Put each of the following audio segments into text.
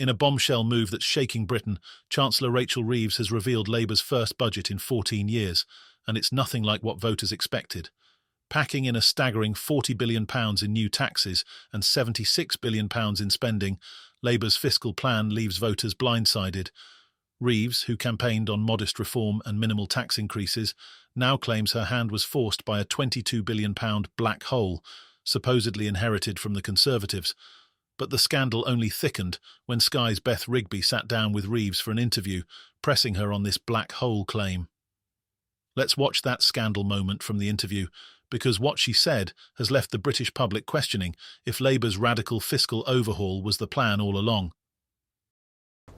In a bombshell move that's shaking Britain, Chancellor Rachel Reeves has revealed Labour's first budget in 14 years, and it's nothing like what voters expected. Packing in a staggering £40 billion in new taxes and £76 billion in spending, Labour's fiscal plan leaves voters blindsided. Reeves, who campaigned on modest reform and minimal tax increases, now claims her hand was forced by a £22 billion black hole, supposedly inherited from the Conservatives. But the scandal only thickened when Sky's Beth Rigby sat down with Reeves for an interview, pressing her on this black hole claim. Let's watch that scandal moment from the interview, because what she said has left the British public questioning if Labour's radical fiscal overhaul was the plan all along.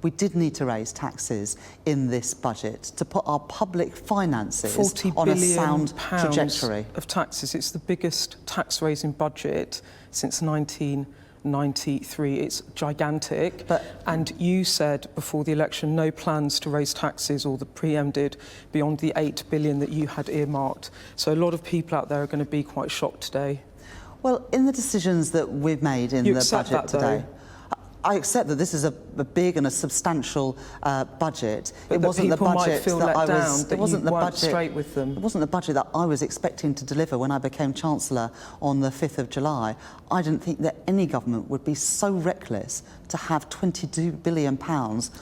We did need to raise taxes in this budget to put our public finances on a sound trajectory. Of taxes. It's the biggest tax-raising budget since 1993. It's gigantic. And you said before the election no plans to raise taxes, or the PM did, beyond the £8 billion that you had earmarked. So a lot of people out there are going to be quite shocked today. Well, in the decisions that we've made in the budget today, I accept that this is a big and a substantial budget. But it wasn't the budget might feel that let I down was. that It wasn't you the weren't budget. straight with them. It wasn't the budget that I was expecting to deliver when I became Chancellor on the 5th of July. I didn't think that any government would be so reckless to have £22 billion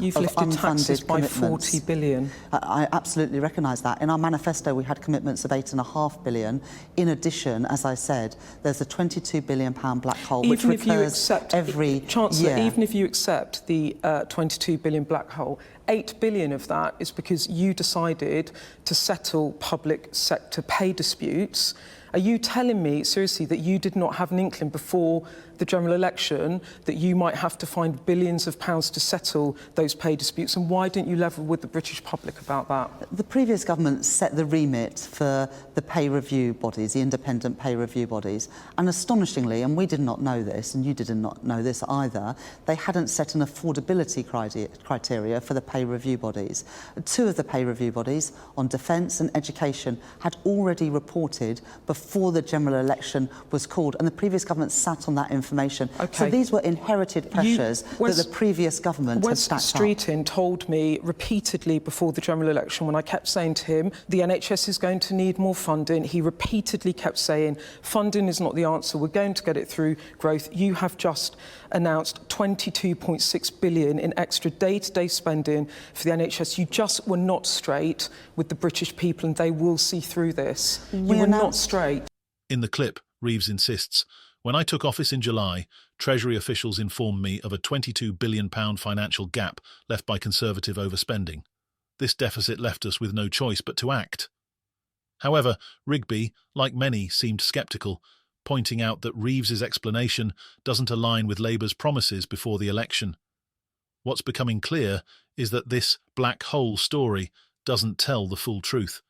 You've of lifted unfunded taxes by commitments. £40 billion. I absolutely recognise that. In our manifesto, we had commitments of £8.5 billion. In addition, as I said, there's a £22 billion black hole which recurs every Chancellor, year. even if you accept the £22 billion black hole, £8 billion of that is because you decided to settle public sector pay disputes. Are you telling me, seriously, that you did not have an inkling before the general election that you might have to find billions of pounds to settle those pay disputes? And why didn't you level with the British public about that? The previous government set the remit for the pay review bodies, the independent pay review bodies. And astonishingly, and we did not know this, and you did not know this either, they hadn't set an affordability criteria for the pay review bodies. Two of the pay review bodies, on defence and education, had already reported before the general election was called, and the previous government sat on that information. Okay. So these were inherited pressures that the previous government had stacked up. Streeton told me repeatedly before the general election, when I kept saying to him, the NHS is going to need more funding, he repeatedly kept saying, funding is not the answer, we're going to get it through growth. You have just announced £22.6 billion in extra day-to-day spending for the NHS. You just were not straight with the British people, and they will see through this. You were not straight. In the clip, Reeves insists, "When I took office in July, Treasury officials informed me of a £22 billion financial gap left by Conservative overspending. This deficit left us with no choice but to act." However, Rigby, like many, seemed sceptical, pointing out that Reeves's explanation doesn't align with Labour's promises before the election. What's becoming clear is that this black hole story doesn't tell the full truth.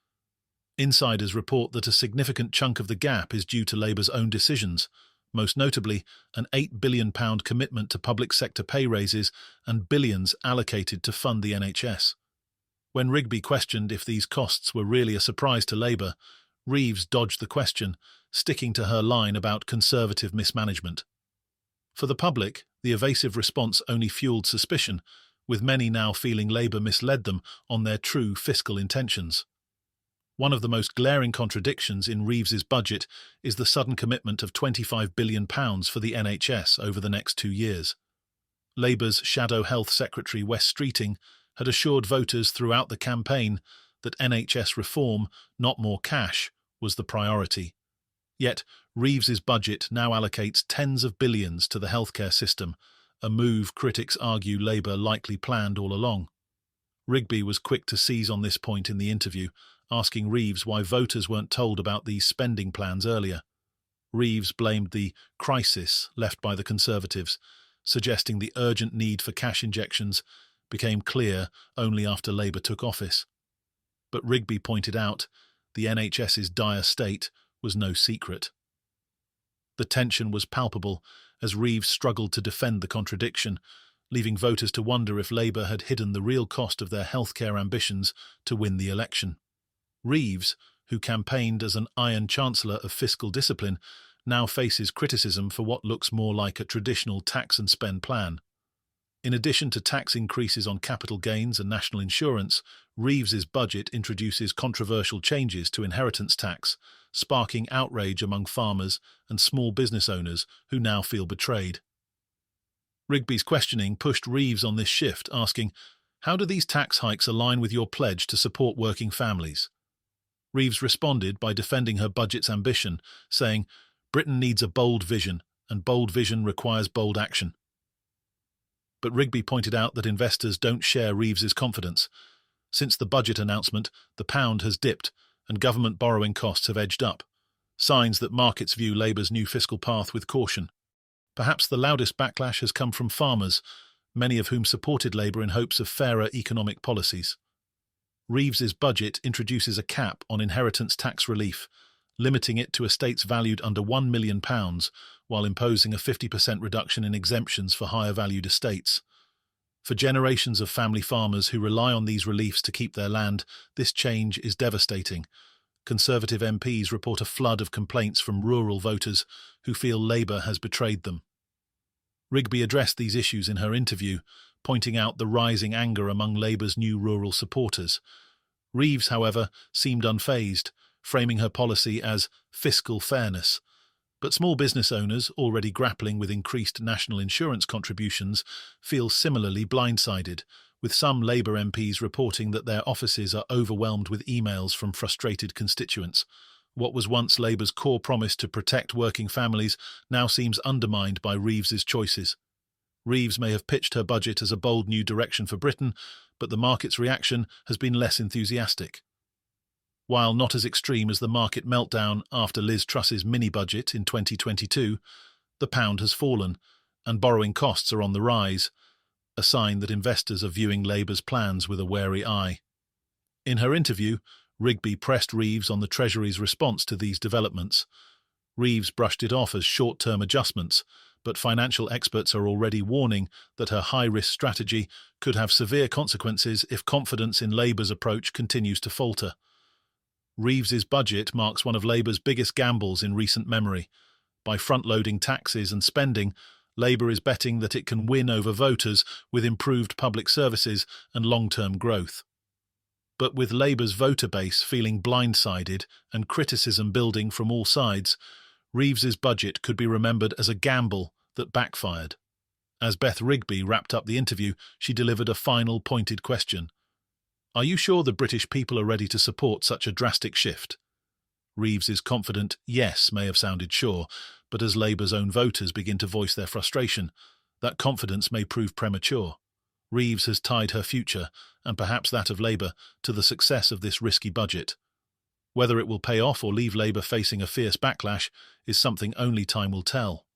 Insiders report that a significant chunk of the gap is due to Labour's own decisions, most notably an £8 billion commitment to public sector pay raises and billions allocated to fund the NHS. When Rigby questioned if these costs were really a surprise to Labour, Reeves dodged the question, sticking to her line about Conservative mismanagement. For the public, the evasive response only fueled suspicion, with many now feeling Labour misled them on their true fiscal intentions. One of the most glaring contradictions in Reeves's budget is the sudden commitment of £25 billion for the NHS over the next 2 years. Labour's Shadow Health Secretary Wes Streeting had assured voters throughout the campaign that NHS reform, not more cash, was the priority. Yet, Reeves's budget now allocates tens of billions to the healthcare system, a move critics argue Labour likely planned all along. Rigby was quick to seize on this point in the interview, asking Reeves why voters weren't told about these spending plans earlier. Reeves blamed the crisis left by the Conservatives, suggesting the urgent need for cash injections became clear only after Labour took office. But Rigby pointed out the NHS's dire state was no secret. The tension was palpable as Reeves struggled to defend the contradiction, leaving voters to wonder if Labour had hidden the real cost of their healthcare ambitions to win the election. Reeves, who campaigned as an iron chancellor of fiscal discipline, now faces criticism for what looks more like a traditional tax and spend plan. In addition to tax increases on capital gains and national insurance, Reeves's budget introduces controversial changes to inheritance tax, sparking outrage among farmers and small business owners who now feel betrayed. Rigby's questioning pushed Reeves on this shift, asking, "How do these tax hikes align with your pledge to support working families?" Reeves responded by defending her budget's ambition, saying, "Britain needs a bold vision, and bold vision requires bold action." But Rigby pointed out that investors don't share Reeves's confidence. Since the budget announcement, the pound has dipped and government borrowing costs have edged up, signs that markets view Labour's new fiscal path with caution. Perhaps the loudest backlash has come from farmers, many of whom supported Labour in hopes of fairer economic policies. Reeves's budget introduces a cap on inheritance tax relief, limiting it to estates valued under £1 million, while imposing a 50% reduction in exemptions for higher-valued estates. For generations of family farmers who rely on these reliefs to keep their land, this change is devastating. Conservative MPs report a flood of complaints from rural voters who feel Labour has betrayed them. Rigby addressed these issues in her interview, pointing out the rising anger among Labour's new rural supporters. Reeves, however, seemed unfazed, framing her policy as fiscal fairness. But small business owners, already grappling with increased national insurance contributions, feel similarly blindsided, with some Labour MPs reporting that their offices are overwhelmed with emails from frustrated constituents. What was once Labour's core promise to protect working families now seems undermined by Reeves's choices. Reeves may have pitched her budget as a bold new direction for Britain, but the market's reaction has been less enthusiastic. While not as extreme as the market meltdown after Liz Truss's mini-budget in 2022, the pound has fallen, and borrowing costs are on the rise, a sign that investors are viewing Labour's plans with a wary eye. In her interview, Rigby pressed Reeves on the Treasury's response to these developments. Reeves brushed it off as short-term adjustments, but financial experts are already warning that her high-risk strategy could have severe consequences if confidence in Labour's approach continues to falter. Reeves's budget marks one of Labour's biggest gambles in recent memory. By front-loading taxes and spending, Labour is betting that it can win over voters with improved public services and long-term growth. But with Labour's voter base feeling blindsided and criticism building from all sides, Reeves's budget could be remembered as a gamble that backfired. As Beth Rigby wrapped up the interview, she delivered a final pointed question. "Are you sure the British people are ready to support such a drastic shift?" Reeves's confident yes may have sounded sure, but as Labour's own voters begin to voice their frustration, that confidence may prove premature. Reeves has tied her future, and perhaps that of Labour, to the success of this risky budget. Whether it will pay off or leave Labour facing a fierce backlash is something only time will tell.